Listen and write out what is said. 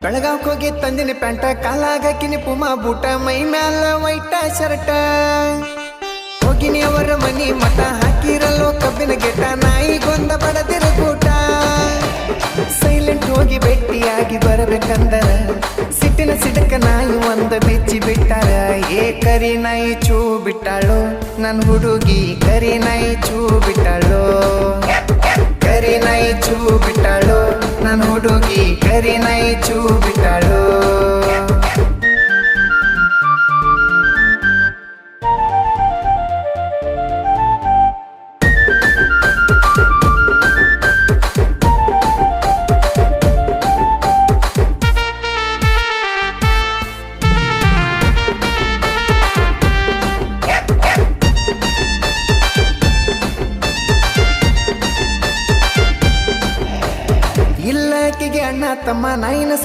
ಬೆಳಗಾವ್ಕ್ ಹೋಗಿ ತಂದಿನಿ ಪ್ಯಾಂಟ ಕಾಲಾಗಕಿನಿ ಪುಮಾ ಬೂಟ ಮೈ ಮ್ಯಾಲ ವೈಟ ಶರ್ಟ ಹೋಗಿನಿ ಅವರ ಮನಿ ಮಠ ಹಾಕಿರಲ್ಲೋ ಕಬ್ಬಿನ ಗೆಟ ನಾಯಿಗೊಂದ ಬಡದಿರ ಕೂಟ ಸೈಲೆಂಟ್ ಹೋಗಿ ಭೇಟಿಯಾಗಿ ಬರಬೇಕಂದರ ಸಿಟ್ಟಿನ ಸಿಡಕ ನಾಯಿ ಒಂದ ಬೆಚ್ಚಿ ಬಿಟ್ಟಾರ ಏ ಕರಿ ನಾಯಿ ಚೂ ಬಿಟ್ಟಾಳು ನನ್ ಹುಡುಗಿ ಕರಿ ನಾಯಿ ಚೂ ಬಿಟ್ಟಾಳು ಕರಿ ನಾಯಿ ಚೂ ಬಿಟ್ಟಾಳು ನನ್ ಹುಡುಗಿ ಕರಿ ನಾಯಿ ಚೂ ಬಿಟ್ಟಾಳು ಇಲ್ಲಕಿಗೆ ಅಣ್ಣ ತಮ್ಮ ನಾಯಿನ